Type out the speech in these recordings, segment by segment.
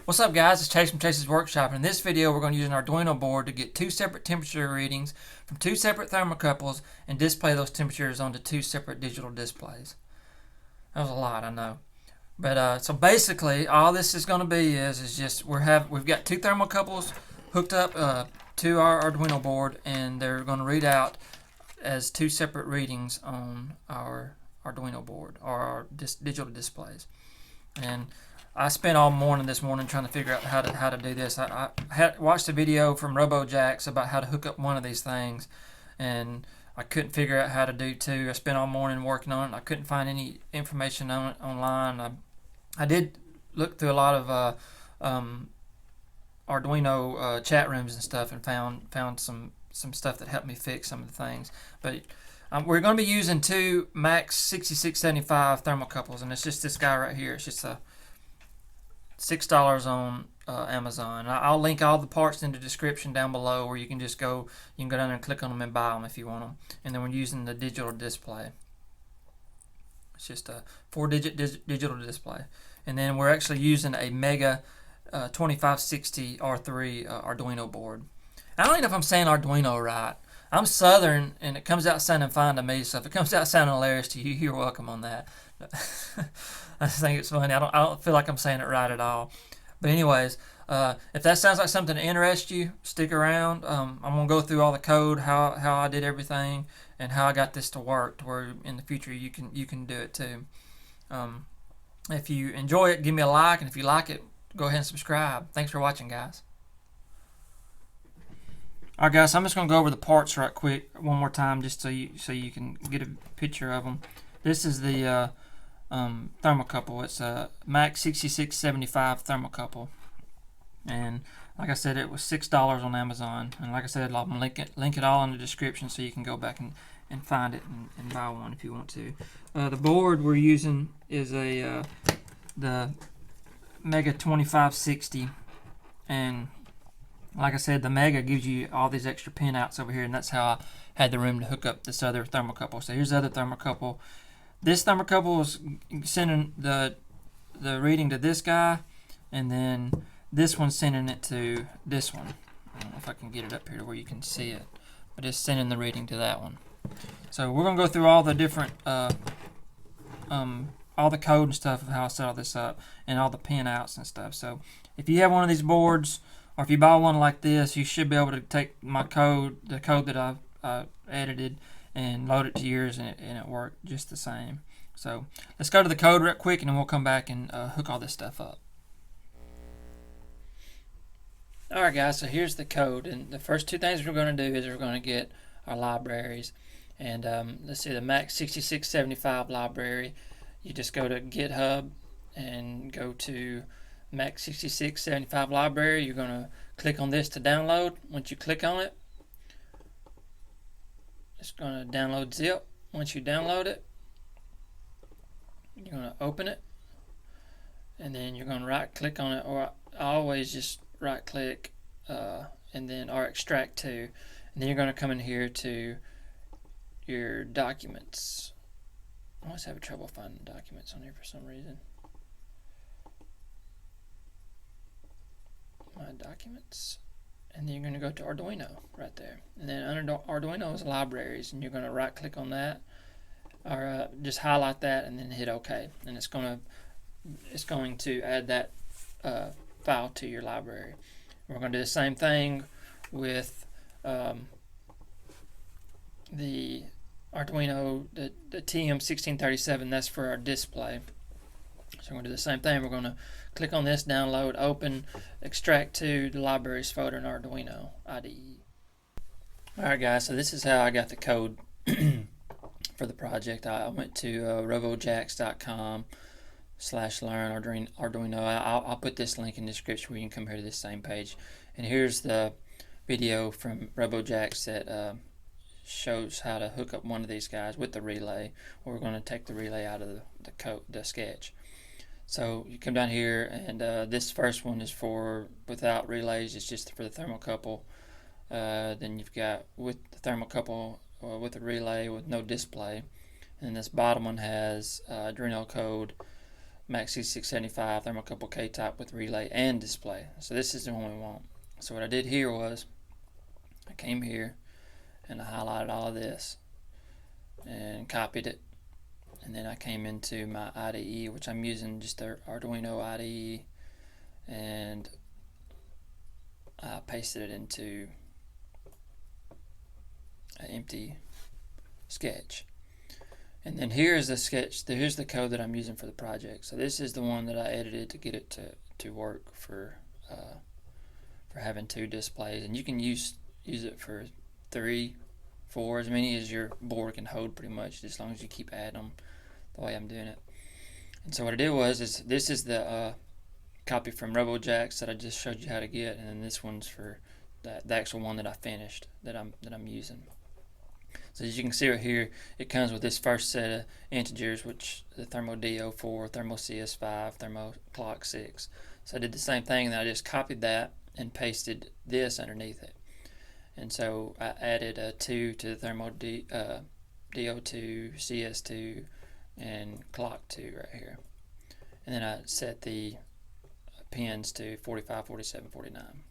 What's up guys, it's Chase from Chase's Workshop, and in this video we're going to use an Arduino board to get two separate temperature readings from two separate thermocouples and display those temperatures onto two separate digital displays. That was a lot, I know. But so basically all this is going to be is just we've got two thermocouples hooked up to our Arduino board, and they're going to read out as two separate readings on our Arduino board or our digital displays. And I spent all morning this morning trying to figure out how to do this. I watched a video from Robojax about how to hook up one of these things, and I couldn't figure out how to do two. I spent all morning working on it. I couldn't find any information on it online. I did look through a lot of Arduino chat rooms and stuff, and found some stuff that helped me fix some of the things. But we're going to be using two Max6675 thermocouples, and it's just this guy right here. It's just a $6 on Amazon. I'll link all the parts in the description down below, where you can go down there and click on them and buy them if you want them. And then we're using the digital display. It's just a 4-digit digital display. And then we're actually using a Mega 2560 R3 Arduino board. I don't even know if I'm saying Arduino right. I'm Southern, and it comes out sounding fine to me, so if it comes out sounding hilarious to you, you're welcome on that. I just think it's funny. I don't feel like I'm saying it right at all. But anyways, if that sounds like something that interests you, stick around. I'm going to go through all the code, how I did everything, and how I got this to work, to where in the future you can do it too. If you enjoy it, give me a like, and if you like it, go ahead and subscribe. Thanks for watching, guys. Alright guys, so I'm just going to go over the parts right quick one more time, just so you can get a picture of them. This is the thermocouple. It's a Max6675 thermocouple, and like I said, it was $6 on Amazon. And like I said, I'll link it all in the description, so you can go back and find it and buy one if you want to. The board we're using is the Mega 2560, and like I said, the Mega gives you all these extra pinouts over here, and that's how I had the room to hook up this other thermocouple. So here's the other thermocouple. This thermocouple is sending the reading to this guy, and then this one's sending it to this one. I don't know if I can get it up here to where you can see it, but it's sending the reading to that one. So we're going to go through all the different, all the code and stuff of how I set all this up, and all the pinouts and stuff. So if you have one of these boards, or if you buy one like this, you should be able to take my code, the code that I've edited, and load it to yours, and it worked just the same. So let's go to the code real quick, and then we'll come back and hook all this stuff up. Alright guys, so here's the code, and the first two things we're going to do is we're going to get our libraries. And let's see, the Max6675 library, you just go to GitHub and go to Max6675 library. You're going to click on this to download. Once you click on it, it's going to download zip. Once you download it, you're going to open it, and then you're going to right click on it, or I always just right click and then or extract to, and then you're going to come in here to your documents. I always have trouble finding documents on here for some reason. My documents, and then you're going to go to Arduino right there, and then under Arduino is libraries, and you're going to right click on that, or just highlight that and then hit OK, and it's going to add that file to your library. We're going to do the same thing with the Arduino, the TM1637. That's for our display. So we're going to do the same thing. We're going to click on this, download, open, extract to the libraries folder in Arduino IDE. Alright guys, so this is how I got the code for the project. I went to robojax.com/learn Arduino. I'll put this link in the description where you can come here to this same page. And here's the video from Robojax that shows how to hook up one of these guys with the relay. We're going to take the relay out of the sketch. So you come down here, and this first one is for without relays. It's just for the thermocouple. Then you've got with the thermocouple with a relay with no display. And this bottom one has Arduino code Max6675 Thermocouple K-type with relay and display. So this is the one we want. So what I did here was I came here and I highlighted all of this and copied it, and then I came into my IDE, which I'm using just the Arduino IDE, and I pasted it into an empty sketch. And then here's the sketch, here's the code that I'm using for the project. So this is the one that I edited to get it to work for having 2 displays, and you can use it for 3, 4, as many as your board can hold, pretty much, as long as you keep adding them the way I'm doing it. And so what I did was this is the copy from Robojax that I just showed you how to get, and then this one's for the actual one that I finished that I'm using. So as you can see right here, it comes with this first set of integers, which the thermo DO4, thermo CS5, thermo clock 6. So I did the same thing, and I just copied that and pasted this underneath it. And so I added a 2 to the thermo DO2, CS2, and clock 2 right here. And then I set the pins to 45, 47, 49.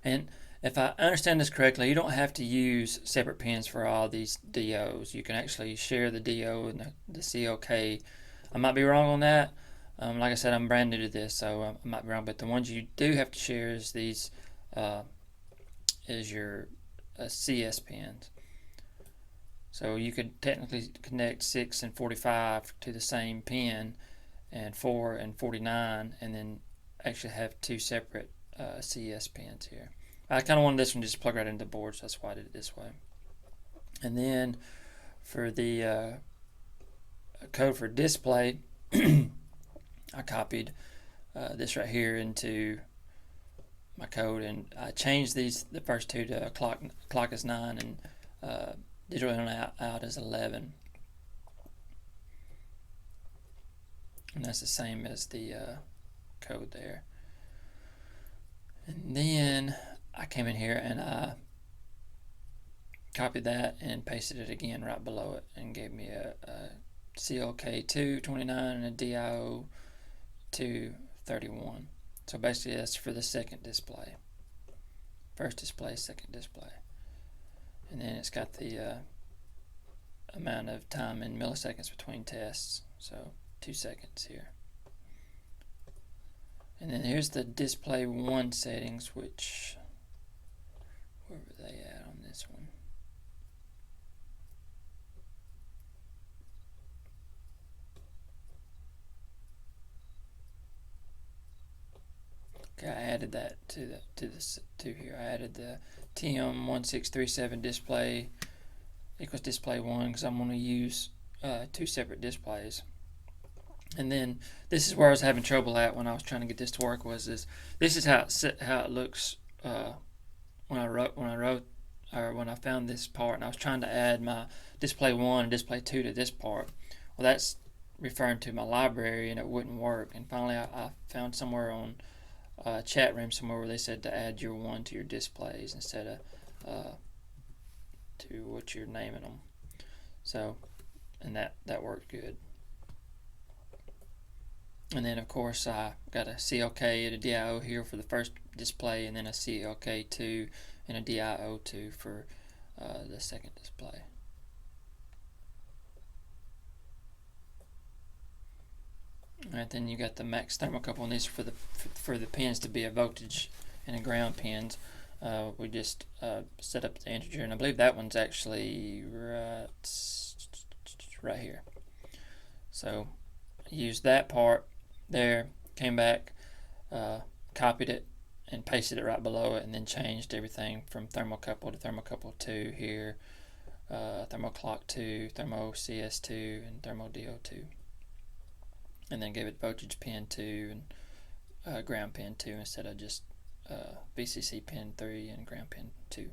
And if I understand this correctly, you don't have to use separate pins for all these DOs. You can actually share the DO and the COK. I might be wrong on that. Like I said, I'm brand new to this, so I might be wrong. But the ones you do have to share is these, is your CS pins. So you could technically connect 6 and 45 to the same pin, and 4 and 49, and then actually have 2 separate CS pins here. I kind of wanted this one just plug right into the board, so that's why I did it this way. And then for the code for display, I copied this right here into my code, and I changed the first 2 to clock is 9 and digital in out is 11. And that's the same as the code there. And then I came in here and I copied that and pasted it again right below it, and gave me a CLK2 29 and a DIO 231. So basically that's for the second display. First display, second display. And then it's got the amount of time in milliseconds between tests. So 2 seconds here. And then here's the display 1 settings, which, where were they at on this one? Okay, I added that to here. I added the TM1673 display equals display 1 because I'm going to use 2 separate displays. And then this is where I was having trouble at when I was trying to get this to work. This is how it looks when I found this part, and I was trying to add my display 1 and display 2 to this part. Well, that's referring to my library, and it wouldn't work. And finally, I found somewhere on chat room somewhere where they said to add your 1 to your displays instead of to what you're naming them. So, and that worked good. And then of course I got a CLK and a DIO here for the first display, and then a CLK2 and a DIO2 for the second display. Alright, then you got the max thermocouple, and these are for the pins to be a voltage and a ground pins. We just set up the integer, and I believe that one's actually right here. So use that part there, came back, copied it and pasted it right below it, and then changed everything from thermocouple to thermocouple 2 here, thermoclock 2, thermo CS2, and thermo DO2, and then gave it voltage pin 2 and ground pin 2 instead of just VCC pin 3 and ground pin 2.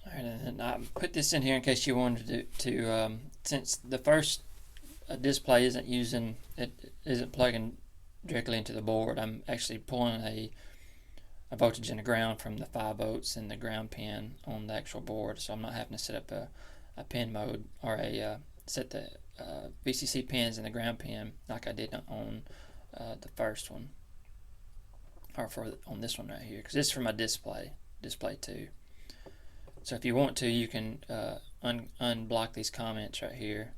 Alright, and then I put this in here in case you wanted to since the first display isn't plugging directly into the board, I'm actually pulling a voltage and a ground from the 5 volts and the ground pin on the actual board, so I'm not having to set up a pin mode or a set the VCC pins and the ground pin like I did on the first one, or on this one right here, because this is for my display 2. So if you want to, you can unblock these comments right here,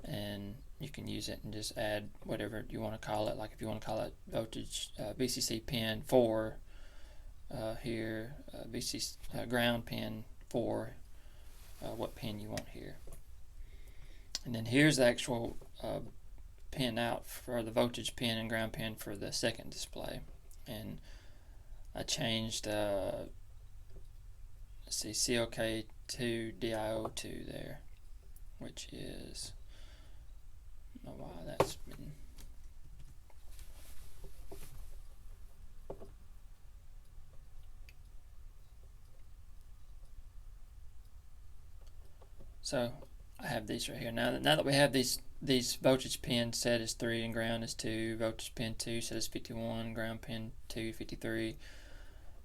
and you can use it and just add whatever you want to call it. Like if you want to call it voltage VCC pin 4 here, VCC ground pin 4, what pin you want here. And then here's the actual pin out for the voltage pin and ground pin for the second display. And I changed let's see, COK to DIO2 there, which is, I don't know why that's been, so I have these right here. Now that we have these voltage pins set as 3 and ground is 2, voltage pin 2 set as 51, ground pin 2 53,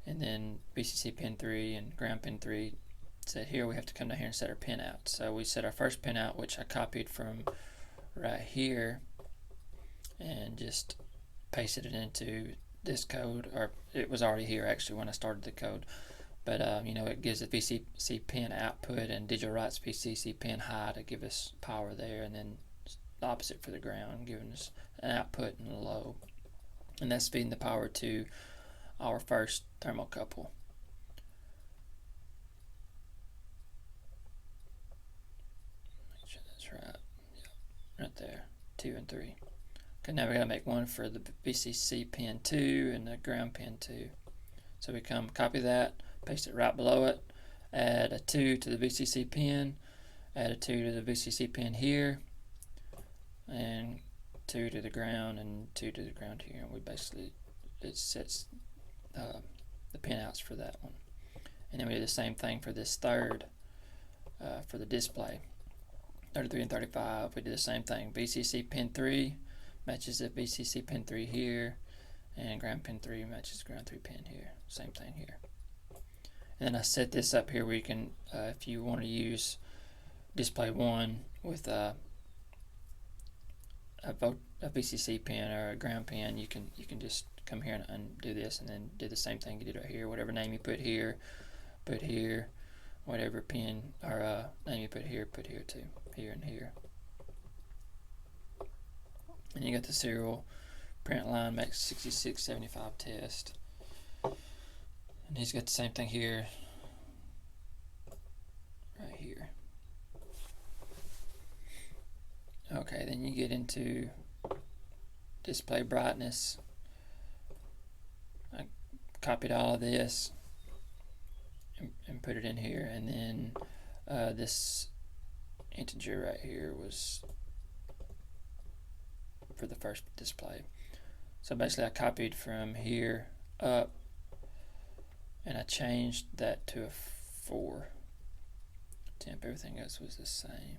and then VCC pin 3 and ground pin 3 set here, we have to come down here and set our pin out. So we set our first pin out, which I copied from right here and just pasted it into this code, or it was already here actually when I started the code. But you know, it gives the VCC pin output and digital writes VCC pin high to give us power there, and then the opposite for the ground, giving us an output and a low, and that's feeding the power to our first thermocouple. Make sure that's right. Yeah, right there, 2 and 3. Okay, now we gotta make one for the VCC pin 2 and the ground pin 2. So we come copy that, paste it right below it, add a 2 to the VCC pin, add a 2 to the VCC pin here, and 2 to the ground and 2 to the ground here. And we basically, it sets the pin outs for that one. And then we do the same thing for this third, for the display, 33 and 35. We do the same thing. VCC pin 3 matches the VCC pin 3 here, and ground pin 3 matches ground 3 pin here. Same thing here. And then I set this up here where you can, if you want to use display 1 with a VCC pin or a ground pin, you can just come here and undo this, and then do the same thing you did right here. Whatever name you put here, whatever pin or name you put here too, here and here. And you got the serial print line Max6675 test. And he's got the same thing here, right here. Okay, then you get into display brightness. I copied all of this and put it in here, and then this integer right here was for the first display. So basically I copied from here up, and I changed that to a 4 temp. Everything else was the same.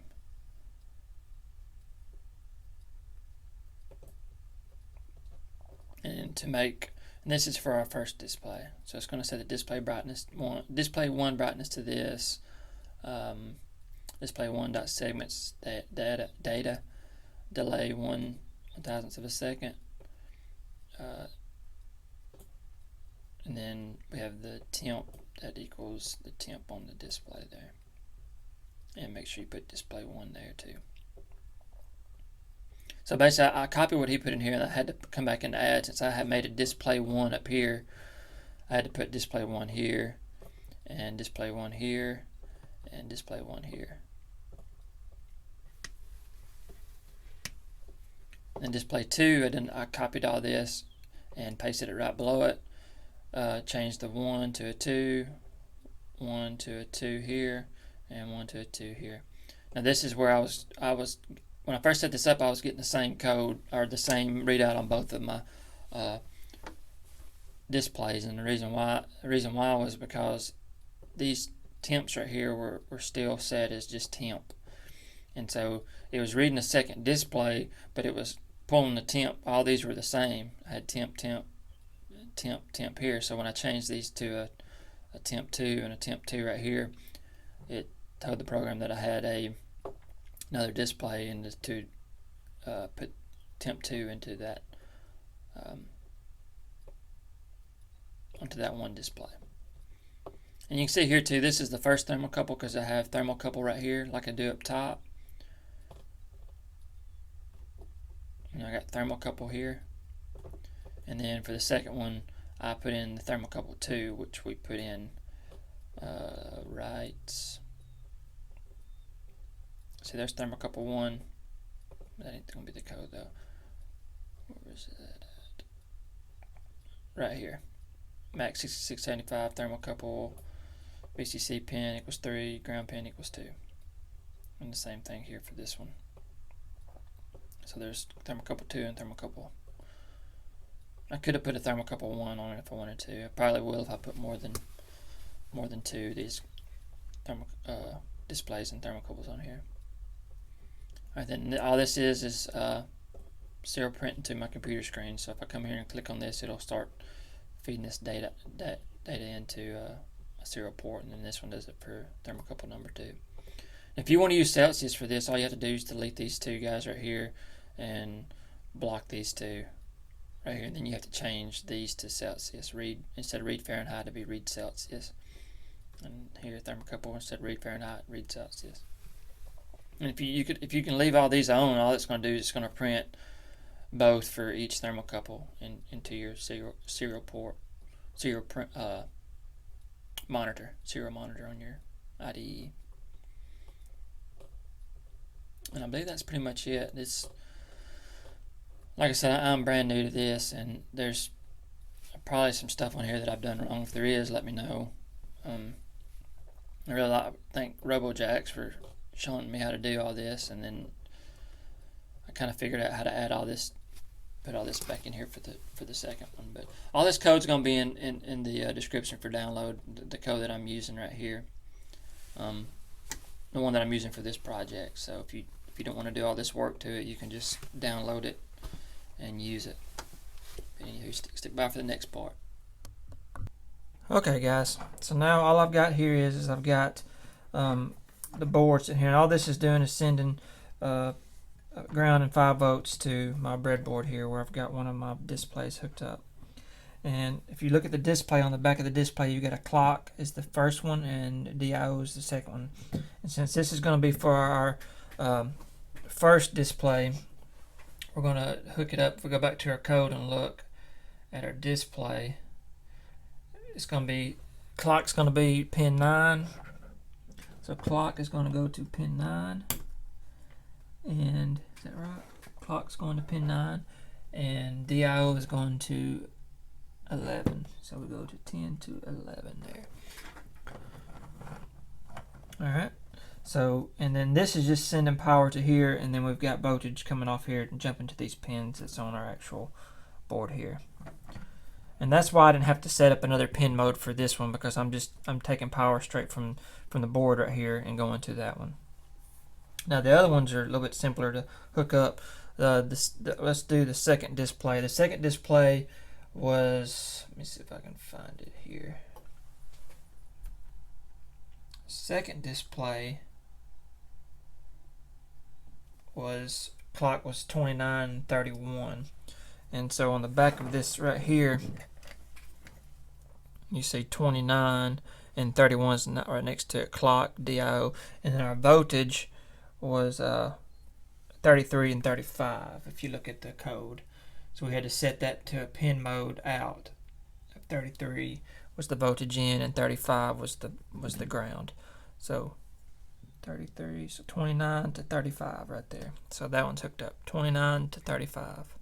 And to make, and this is for our first display, so it's going to set the display brightness display 1 brightness to this, display 1 dot segments data delay 1/1000th of a second, and then we have the temp that equals the temp on the display there, and make sure you put display 1 there too. So basically I copied what he put in here, and I had to come back and add, since I had made a display 1 up here, I had to put display 1 here, and display 1 here, and display 1 here. And display 2, I copied all this and pasted it right below it. Changed the 1 to a 2, 1 to a 2 here, and 1 to a 2 here. Now this is where I was when I first set this up, I was getting the same code, or the same readout on both of my displays, and the reason why was because these temps right here were still set as just temp, and so it was reading the second display, but it was pulling the temp. All these were the same. I had temp here. So when I changed these to a temp 2 and a temp 2 right here, it told the program that I had a another display and to put temp 2 into that onto that one display. And you can see here too, this is the first thermocouple because I have thermocouple right here like I do up top. And I got thermocouple here. And then for the second one, I put in the thermocouple 2, which we put in right. See, there's thermocouple 1. That ain't gonna be the code though. Where is that at? Right here. Max6675 thermocouple, VCC pin equals 3, ground pin equals 2. And the same thing here for this one. So there's thermocouple 2 and thermocouple. I could have put a thermocouple 1 on it if I wanted to. I probably will if I put more than 2 these displays and thermocouples on here. Alright, then all this is serial print into my computer screen. So if I come here and click on this, it'll start feeding this data into a serial port, and then this one does it for thermocouple number 2. If you want to use Celsius for this, all you have to do is delete these 2 guys right here and block these 2 right here, and then you have to change these to Celsius. Instead of read Fahrenheit, to be read Celsius. And here thermocouple, instead of read Fahrenheit, read Celsius. And if you can leave all these on, all it's going to do is it's going to print both for each thermocouple into your serial monitor on your IDE. And I believe that's pretty much it. It's like I said, I'm brand new to this, and there's probably some stuff on here that I've done wrong. If there is, let me know. I really thank Robojax for showing me how to do all this, and then I kind of figured out how to add all this, put all this back in here for the second one. But all this code's going to be in the description for download. The code that I'm using right here, the one that I'm using for this project. So if you don't want to do all this work to it, you can just download it and use it. Anywho, stick by for the next part. Okay guys, so now all I've got here is I've got the boards in here, and all this is doing is sending ground and 5 volts to my breadboard here, where I've got one of my displays hooked up. And if you look at the display, on the back of the display you got a clock is the first one and DIO is the second one. And since this is going to be for our first display, we're going to hook it up. If we go back to our code and look at our display, it's going to be, clock's going to be pin 9. So clock is going to go to pin 9. And is that right? Clock's going to pin 9. And DIO is going to 11. So we go to 10 to 11 there. Alright. So, and then this is just sending power to here, and then we've got voltage coming off here and jumping to these pins that's on our actual board here. And that's why I didn't have to set up another pin mode for this one, because I'm taking power straight from the board right here and going to that one. Now the other ones are a little bit simpler to hook up. Let's do the second display. The second display was, let me see if I can find it here. Second display was, clock was 2931. And so on the back of this right here, you see 29 and 31 is right next to it, clock, DIO, and then our voltage was 33 and 35 if you look at the code. So we had to set that to a pin mode out. 33 was the voltage in and 35 was the ground. So 33, so 29 to 35 right there. So that one's hooked up, 29 to 35.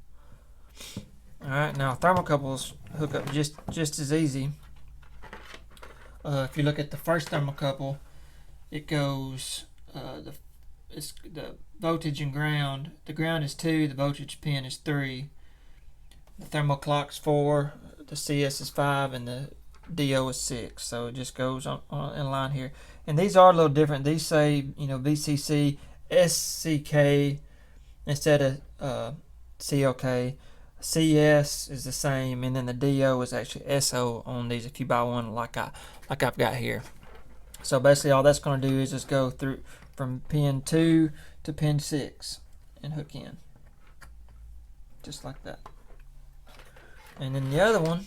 Alright, now thermocouples hook up just as easy. If you look at the first thermocouple, it goes the voltage and ground. The ground is 2, the voltage pin is 3. The thermoclock's 4, the CS is 5, and the DO is 6. So it just goes on in line here. And these are a little different. These say, you know, VCC SCK instead of CLK. CS is the same, and then the DO is actually SO on these if you buy one like I've got here. So basically all that's going to do is just go through from pin 2 to pin 6 and hook in. Just like that. And then the other one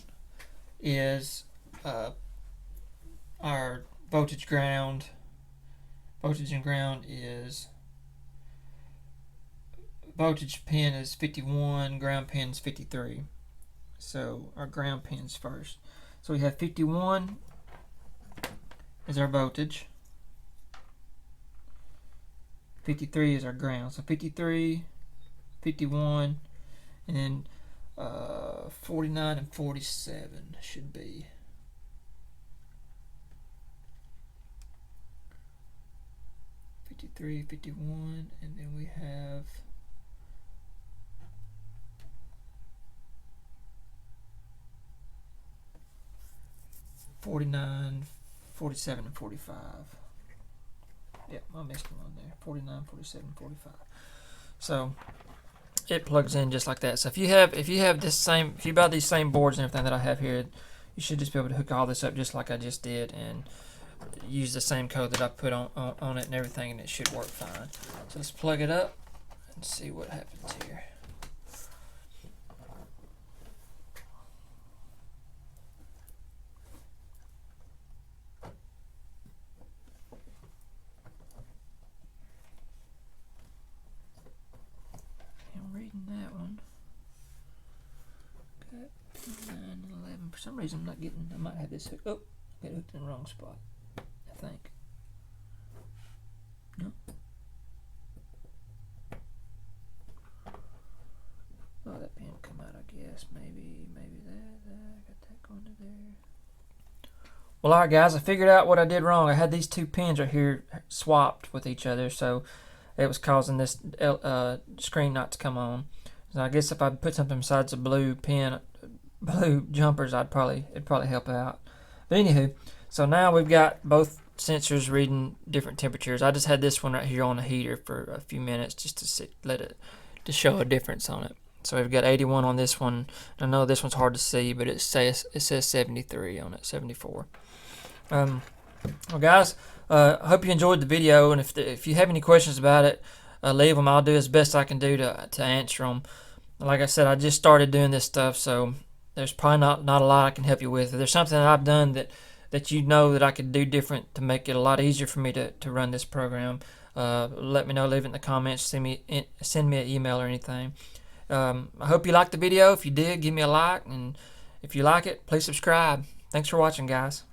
is our voltage ground. Voltage and ground is voltage pin is 51, ground pin is 53. So our ground pins first. So we have 51 is our voltage. 53 is our ground. So 53, 51, and then 49 and 47 should be. '53, 51, and then we have '49, 47, and 45. Yep, I missed one there. 49, 47, 45. So it plugs in just like that. So if you have this same, if you buy these same boards and everything that I have here, you should just be able to hook all this up just like I just did and use the same code that I put on it and everything, and it should work fine. So let's plug it up and see what happens here. I'm reading that one. Got 9 and 11. For some reason I'm not getting, I might have this hooked. Oh, got it hooked in the wrong spot, I think. No. Oh, that pin come out, I guess. Maybe that. Got that going to there. Well, alright guys, I figured out what I did wrong. I had these two pins right here swapped with each other, so it was causing this screen not to come on. So I guess if I put something besides a blue pin, blue jumpers, it'd probably help out. But anywho, so now we've got both sensors reading different temperatures. I just had this one right here on the heater for a few minutes just to show a difference on it. So we've got 81 on this one. I know this one's hard to see, but it says 73 on it, 74. Well, guys, I hope you enjoyed the video, and if you have any questions about it, leave them. I'll do as best I can do to answer them. Like I said, I just started doing this stuff, so there's probably not a lot I can help you with. If there's something that I've done that you know that I could do different to make it a lot easier for me to run this program, let me know. Leave it in the comments. Send me an email or anything. I hope you liked the video. If you did, give me a like, and if you like it, please subscribe. Thanks for watching, guys.